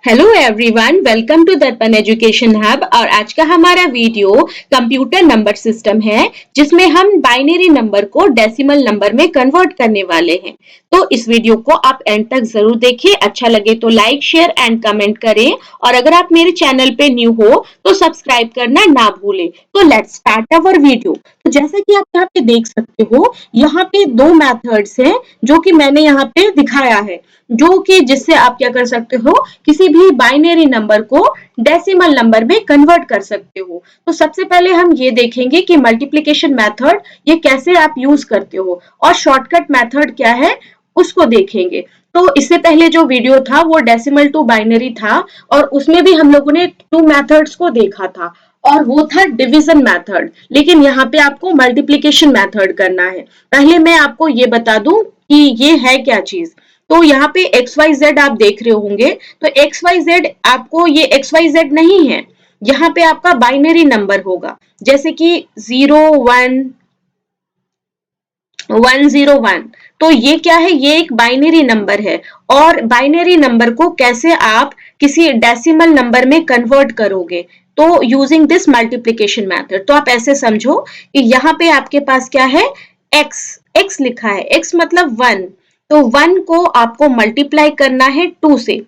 Hello everyone, welcome to दर्पण education hub. और आज का हमारा वीडियो कंप्यूटर नंबर सिस्टम है, जिसमें हम बाइनरी नंबर को डेसिमल नंबर में कन्वर्ट करने वाले हैं। तो इस वीडियो को आप एंड तक जरूर देखें। अच्छा लगे तो लाइक, शेयर एंड कमेंट करें। और अगर आप मेरे चैनल पे न्यू हो तो सब्सक्राइब करना ना भूलें। तो लेट्स स्टार्ट अवर वीडियो। तो जैसा कि आप यहाँ पे देख सकते हो, यहाँ पे दो मेथड्स हैं जो कि मैंने यहाँ पे दिखाया है, जो कि जिससे आप क्या कर सकते हो, किसी भी बाइनरी नंबर को डेसिमल नंबर में कन्वर्ट कर सकते हो। तो सबसे पहले हम ये देखेंगे कि मल्टीप्लिकेशन मेथड ये कैसे आप यूज करते हो, और शॉर्टकट मेथड क्या है उसको देखेंगे। तो इससे पहले जो वीडियो था वो डेसिमल टू बाइनरी था, और उसमें भी हम लोगों ने टू मेथड्स को देखा था, और वो था डिवीजन मेथड। लेकिन यहाँ पे आपको मल्टीप्लिकेशन मेथड करना है। पहले मैं आपको ये बता दूं कि ये है क्या चीज। तो यहाँ पे XYZ आप देख रहे होंगे, तो XYZ आपको ये XYZ नहीं है, यहाँ पे आपका बाइनरी नंबर होगा, जैसे कि 01101। तो ये क्या है, ये एक बाइनरी नंबर है। और बाइनरी नंबर को कैसे आप किसी डेसिमल नंबर में कन्वर्ट करोगे, तो यूजिंग दिस मल्टीप्लिकेशन मेथड। तो आप ऐसे समझो कि यहाँ पे आपके पास क्या है, x लिखा है, x मतलब 1। तो 1 को आपको मल्टीप्लाई करना है 2 से,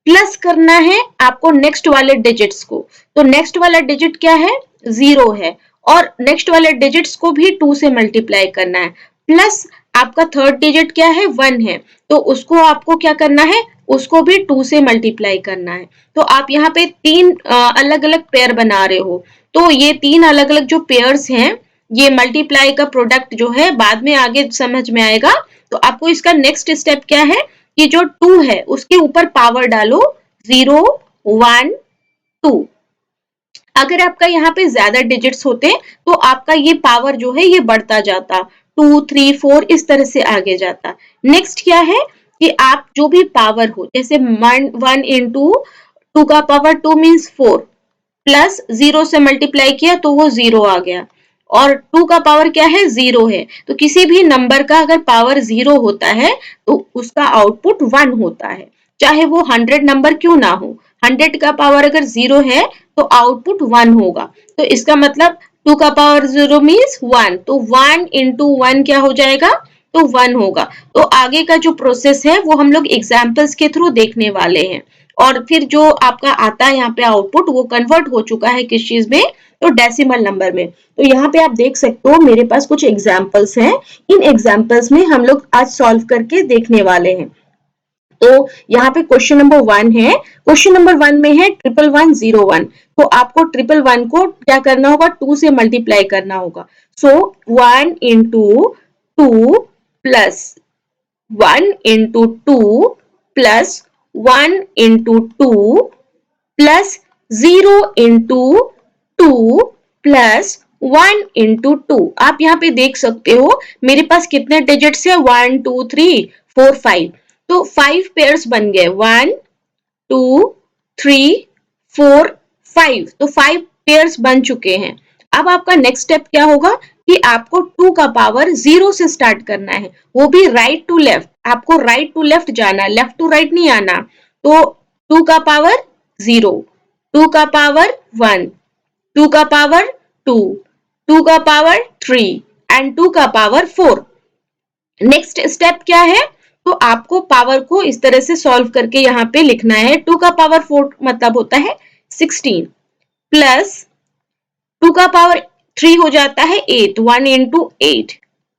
प्लस करना है आपको नेक्स्ट वाले डिजिट्स को। तो नेक्स्ट वाला डिजिट क्या है, 0 है, और नेक्स्ट वाले डिजिट्स को भी 2 से मल्टीप्लाई करना है, प्लस आपका थर्ड डिजिट क्या है, 1 है, तो उसको आपको क्या करना है, उसको भी 2 से मल्टीप्लाई करना है। तो आप यहाँ पे तीन अलग अलग पेयर बना रहे हो। तो ये तीन अलग अलग जो पेयर्स हैं, ये मल्टीप्लाई का प्रोडक्ट जो है बाद में आगे समझ में आएगा। तो आपको इसका नेक्स्ट स्टेप क्या है कि जो 2 है उसके ऊपर पावर डालो, 0 1 2। अगर आपका यहाँ पे ज्यादा डिजिट्स होते तो आपका ये पावर जो है ये बढ़ता जाता, 2 3 4 इस तरह से आगे जाता। नेक्स्ट क्या है कि आप जो भी पावर हो, जैसे 1 इंटू 2 का पावर 2 मीन्स 4, प्लस 0 से मल्टीप्लाई किया तो वो 0 आ गया, और 2 का पावर क्या है, 0 है। तो किसी भी नंबर का अगर पावर 0 होता है तो उसका आउटपुट 1 होता है, चाहे वो 100 नंबर क्यों ना हो। 100 का पावर अगर 0 है तो आउटपुट 1 होगा। तो इसका मतलब 2 का पावर 0 मीन्स 1, तो 1 इंटू 1 क्या हो जाएगा, तो 1 होगा। तो आगे का जो प्रोसेस है वो हम लोग एग्जाम्पल्स के थ्रू देखने वाले हैं। और फिर जो आपका आता है यहाँ पे आउटपुट, वो कन्वर्ट हो चुका है किस चीज में, तो डेसिमल नंबर में। तो यहाँ पे आप देख सकते हो मेरे पास कुछ एग्जाम्पल्स हैं। इन एग्जाम्पल्स में हम लोग आज सॉल्व करके देखने वाले हैं। तो यहाँ पे क्वेश्चन नंबर 1 है। क्वेश्चन नंबर 1 में है 1101। तो आपको 1111 को क्या करना होगा, 2 से मल्टीप्लाई करना होगा। सो 1 into 2 plus 1 into 2 plus 1 into 2 plus 0 into 2 plus 1 into 2। आप यहाँ पे देख सकते हो मेरे पास कितने डिजिट्स है, 1 2 3 4 5। तो 5 पेयर्स बन गए, 1 2 3 4 5। तो 5 पेयर्स बन चुके हैं। अब आपका नेक्स्ट स्टेप क्या होगा कि आपको 2 का पावर 0 से स्टार्ट करना है, वो भी राइट टू लेफ्ट। आपको राइट टू लेफ्ट जाना, लेफ्ट टू राइट नहीं आना। तो 2 का पावर 0, 2 का पावर 1, 2 का पावर 2, 2 का पावर 3 एंड 2 का पावर 4। नेक्स्ट स्टेप क्या है, तो आपको पावर को इस तरह से सॉल्व करके यहाँ पे लिखना है। 2 का पावर 4 मतलब होता है 16, प्लस 2 का पावर 3 हो जाता है 8, 1 इंटू 8,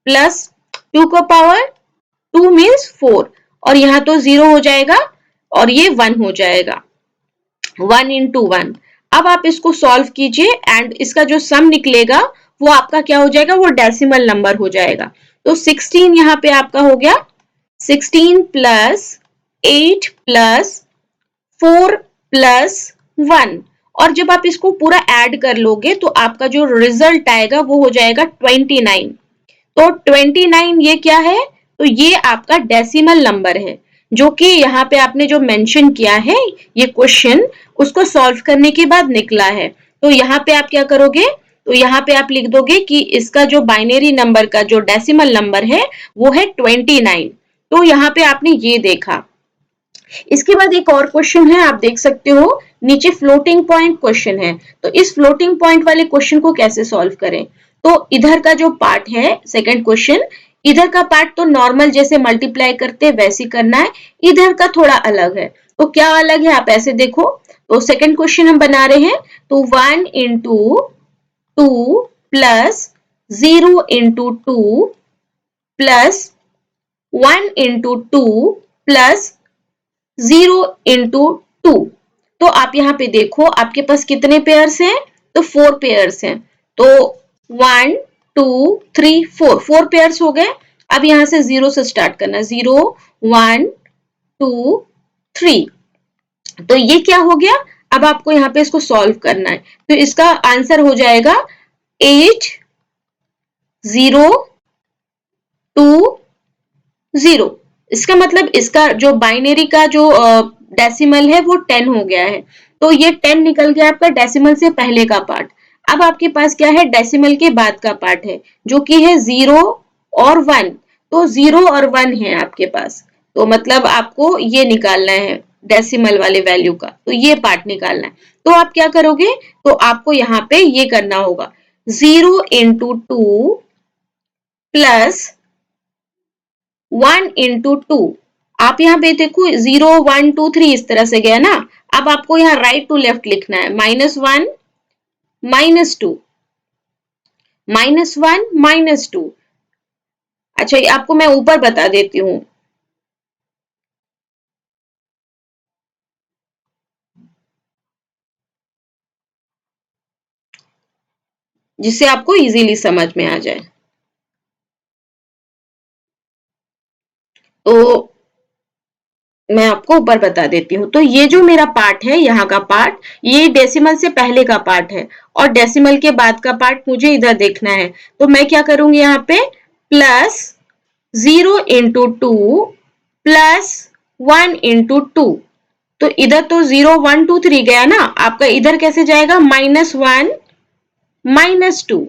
प्लस 2 का पावर 2 मीन्स 4, और यहाँ तो 0 हो जाएगा और ये 1 हो जाएगा, 1 इंटू 1। अब आप इसको सॉल्व कीजिए एंड इसका जो सम निकलेगा वो आपका क्या हो जाएगा, वो डेसिमल नंबर हो जाएगा। तो 16 यहाँ पे आपका हो गया, 16 प्लस 8 प्लस 4 प्लस 1। और जब आप इसको पूरा ऐड कर लोगे तो आपका जो रिजल्ट आएगा वो हो जाएगा 29। तो 29 ये क्या है, तो ये आपका डेसिमल नंबर है, जो कि यहाँ पे आपने जो मेंशन किया है ये क्वेश्चन, उसको सॉल्व करने के बाद निकला है। तो यहाँ पे आप क्या करोगे, तो यहाँ पे आप लिख दोगे कि इसका जो बाइनरी नंबर का जो डेसिमल नंबर है वो है 29। तो यहाँ पे आपने ये देखा इसके बाद एक और क्वेश्चन है, आप देख सकते हो नीचे फ्लोटिंग पॉइंट क्वेश्चन है। तो इस फ्लोटिंग पॉइंट वाले क्वेश्चन को कैसे सॉल्व करें? तो इधर का जो पार्ट है सेकंड क्वेश्चन, इधर का पार्ट तो नॉर्मल जैसे मल्टीप्लाई करते हैं वैसे करना है, इधर का थोड़ा अलग है। तो क्या अलग है आप ऐसे देखो। तो सेकंड क्वेश्चन हम बना रहे हैं, तो 1 into 2 plus 0 into 2 plus 1 into 2 plus 0 into 2। तो आप यहाँ पे देखो आपके पास कितने पेयर्स हैं? तो 4 पेयर्स हैं। तो 1 2 3 4 4 पेयर्स हो गए। अब यहाँ से 0 से स्टार्ट करना, 0 1 2 3। तो ये क्या हो गया? अब आपको यहाँ पे इसको सॉल्व करना है। तो इसका आंसर हो जाएगा 8 0 2 0। इसका मतलब इसका जो बाइनरी का जो डेसिमल है वो 10 हो गया है। तो ये 10 निकल गया आपका डेसिमल से पहले का पार्ट। अब आपके पास क्या है? डेसिमल के बाद का पार्ट है जो कि है 0 और 1। तो 0 और 1 है आपके पास। तो मतलब आपको ये निकालना है डेसिमल वाले वैल्यू का, तो ये पार्ट निकालना है। तो आप क्या करोगे? तो आपको यहाँ पे ये करना होगा, 0 इंटू 2 प्लस 1 इंटू 2। आप यहाँ पे देखो 0 1 2 3 इस तरह से गया ना। अब आपको यहाँ राइट टू लेफ्ट लिखना है, -1 -2 -1 -2। अच्छा, ये आपको मैं ऊपर बता देती हूँ। जिससे आपको इजीली समझ में आ जाए। तो मैं आपको ऊपर बता देती हूँ। तो ये जो मेरा पार्ट है, यहाँ का पार्ट, ये डेसिमल से पहले का पार्ट है और डेसिमल के बाद का पार्ट मुझे इधर देखना है। तो मैं क्या करूंगी यहाँ पे, प्लस 0 इंटू 2 प्लस 1 इंटू 2। तो इधर तो 0 1 2 3 गया ना, आपका इधर कैसे जाएगा? -1 -2।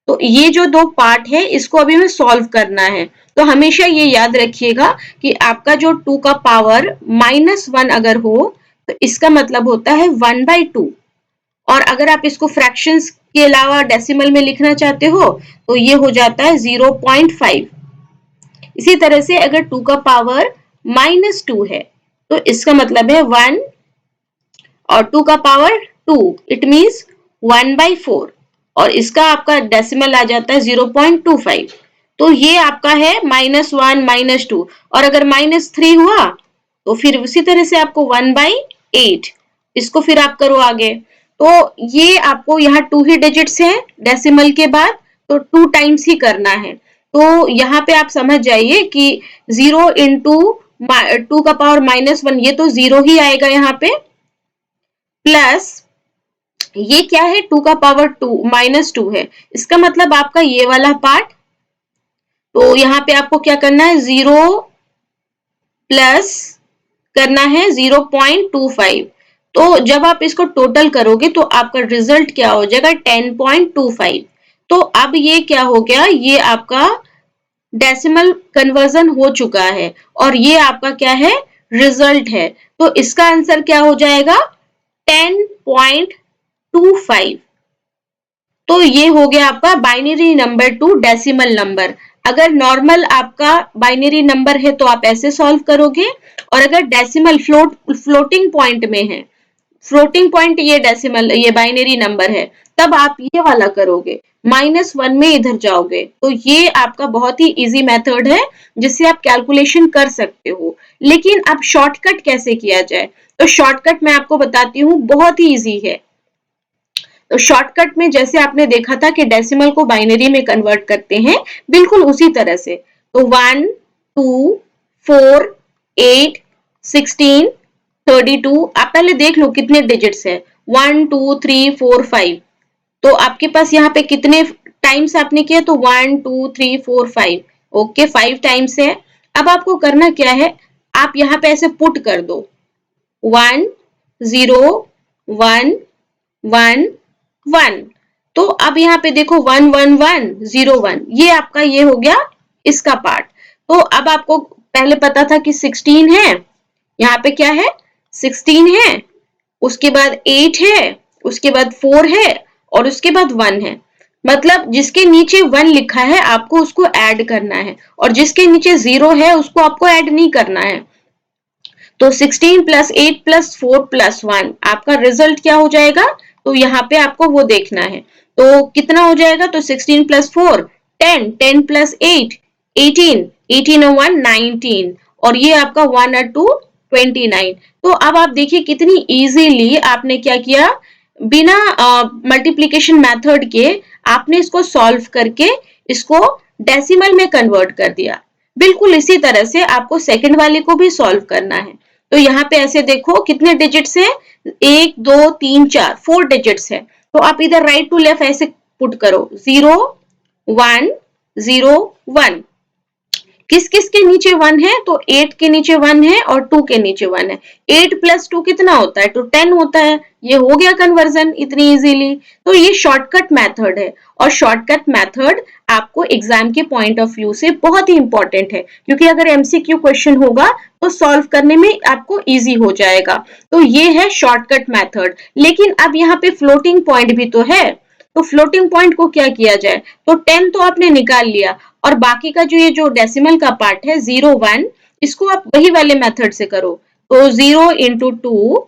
तो ये जो दो पार्ट है इसको अभी हमें सॉल्व करना है। तो हमेशा ये याद रखिएगा कि आपका जो 2 का पावर -1 अगर हो तो इसका मतलब होता है 1/2। और अगर आप इसको फ्रैक्शंस के अलावा डेसिमल में लिखना चाहते हो तो ये हो जाता है 0.5। इसी तरह से अगर 2 का पावर -2 है तो इसका मतलब है 1 और 2 का पावर 2, इट मीन्स 1/4। और इसका आपका डेसिमल आ जाता है 0.25। तो ये आपका है -1 -2। और अगर -3 हुआ तो फिर उसी तरह से आपको 1/8। इसको फिर आप करो आगे। तो ये आपको यहाँ 2 ही डिजिट्स हैं डेसिमल के बाद, तो 2 टाइम्स ही करना है। तो यहाँ पे आप समझ जाइए कि 0 इंटू 2 का पावर -1, ये तो 0 ही आएगा यहाँ पे, प्लस ये क्या है? 2 का पावर 2 -2 है। इसका मतलब आपका ये वाला पार्ट। तो यहाँ पे आपको क्या करना है? 0 प्लस करना है 0.25। तो जब आप इसको टोटल करोगे तो आपका रिजल्ट क्या हो जाएगा? 10.25। तो अब ये क्या हो गया? ये आपका डेसिमल कन्वर्जन हो चुका है और ये आपका क्या है? रिजल्ट है। तो इसका आंसर क्या हो जाएगा? 10.25। तो ये हो गया आपका binary number two decimal number. अगर नॉर्मल आपका बाइनरी नंबर है तो आप ऐसे सॉल्व करोगे, और अगर डेसिमल फ्लोटिंग पॉइंट में है, फ्लोटिंग पॉइंट ये डेसिमल ये बाइनरी नंबर है, तब आप ये वाला करोगे, -1 में इधर जाओगे। तो ये आपका बहुत ही इजी मेथड है जिससे आप कैलकुलेशन कर सकते हो। लेकिन अब शॉर्टकट कैसे किया जाए? तो शॉर्टकट मैं आपको बताती हूँ, बहुत ही इजी है। तो शॉर्टकट में जैसे आपने देखा था कि डेसिमल को बाइनरी में कन्वर्ट करते हैं, बिल्कुल उसी तरह से। तो 1 2 4 8 16 32, आप पहले देख लो कितने डिजिट्स है, 1 2 3 4 5। तो आपके पास यहाँ पे कितने टाइम्स आपने किया? तो 1 2 3 4 5। ओके, 5 टाइम्स है। अब आपको करना क्या है? आप यहाँ पे ऐसे पुट कर दो, 1 0 1 1 1। तो अब यहाँ पे देखो 1 1 1 0 1, ये आपका ये हो गया इसका पार्ट। तो अब आपको पहले पता था कि 16 है, यहाँ पे क्या है, 16 है, उसके बाद 8 है, उसके बाद 4 है और उसके बाद 1 है। मतलब जिसके नीचे 1 लिखा है आपको उसको ऐड करना है, और जिसके नीचे 0 है उसको आपको ऐड नहीं करना है। तो 16 प्लस 8 प्लस 4 प्लस 1 आपका रिजल्ट क्या हो जाएगा, तो यहाँ पे आपको वो देखना है। तो कितना हो जाएगा, तो 16 प्लस 4 10, 10 प्लस 8 18, 18 और 1 19, और ये आपका 1 और 2 29। तो अब आप देखिए कितनी इजीली आपने क्या किया, बिना मल्टीप्लिकेशन मेथड के आपने इसको सॉल्व करके इसको डेसिमल में कन्वर्ट कर दिया। बिल्कुल इसी तरह से आपको सेकंड वाले को भी सॉल्व करना है। तो यहाँ पे ऐसे देखो कितने डिजिट्स है, 1 2 3 4, 4 डिजिट्स है। तो आप इधर राइट टू लेफ्ट ऐसे पुट करो, 0 1 0 1। किस किस के नीचे 1 है, तो 8 के नीचे 1 है और 2 के नीचे 1 है। 8 प्लस 2 कितना होता है, तो 10 होता है। ये हो गया कन्वर्जन इतनी इजीली। तो ये शॉर्टकट मेथड है, और शॉर्टकट मेथड आपको एग्जाम के पॉइंट ऑफ व्यू से बहुत ही इंपॉर्टेंट है, क्योंकि अगर एमसीक्यू क्वेश्चन होगा तो सॉल्व करने में आपको इजी हो जाएगा। तो ये है शॉर्टकट मेथड। लेकिन अब यहाँ पे फ्लोटिंग पॉइंट भी तो है, तो फ्लोटिंग पॉइंट को क्या किया जाए, तो 10 तो आपने निकाल लिया, और बाकी का जो ये जो डेसिमल का पार्ट है 0 1, इसको आप वही वाले मेथड से करो। तो 0 into 2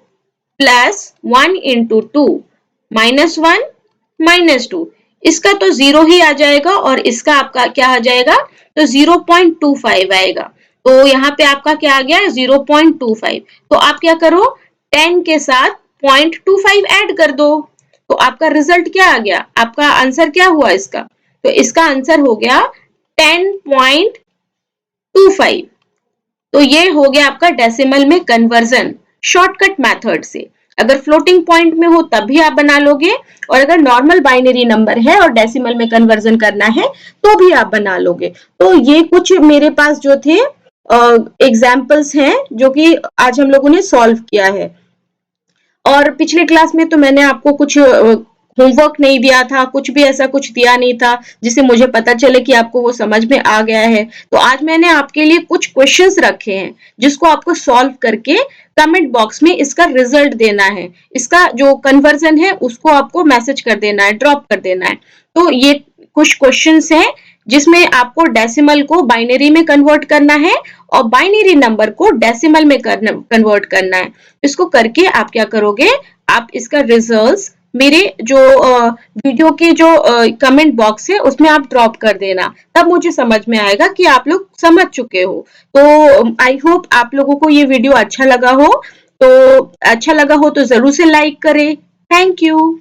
plus 1 into 2 minus 1 minus 2, इसका तो 0 ही आ जाएगा और इसका आपका क्या आ जाएगा, तो 0.25 आएगा। तो यहाँ पे आपका क्या आ गया, 0.25। तो आप क्या करो, 10 के साथ 0.25 ऐड कर दो, तो आपका रिजल्ट क्या आ गया, आपका आंसर क्या हुआ इसका, तो इसका आंसर हो गया 10.25। तो ये हो गया आपका डेसिमल में कन्वर्जन शॉर्टकट मेथड से। अगर फ्लोटिंग पॉइंट में हो तब भी आप बना लोगे, और अगर नॉर्मल बाइनरी नंबर है और डेसिमल में कन्वर्जन करना है तो भी आप बना लोगे। तो ये कुछ मेरे पास जो थे एग्जाम्पल्स हैं जो कि आज हम लोगों ने सॉल्व किया है। और पिछले क्लास में तो मैंने आपको कुछ होमवर्क नहीं दिया था, कुछ भी ऐसा कुछ दिया नहीं था जिससे मुझे पता चले कि आपको वो समझ में आ गया है। तो आज मैंने आपके लिए कुछ क्वेश्चंस रखे हैं जिसको आपको सॉल्व करके कमेंट बॉक्स में इसका रिजल्ट देना है, इसका जो कन्वर्जन है उसको आपको मैसेज कर देना है, ड्रॉप कर देना है। तो ये कुछ क्वेश्चंस हैं जिसमें आपको डेसिमल को बाइनरी में कन्वर्ट करना है और बाइनरी नंबर को डेसिमल में कन्वर्ट करना है। इसको करके आप क्या करोगे, आप इसका रिजल्ट्स मेरे जो वीडियो के जो कमेंट बॉक्स है उसमें आप ड्रॉप कर देना, तब मुझे समझ में आएगा कि आप लोग समझ चुके हो। तो आई होप आप लोगों को ये वीडियो अच्छा लगा हो, तो अच्छा लगा हो तो जरूर से लाइक करें। Thank you.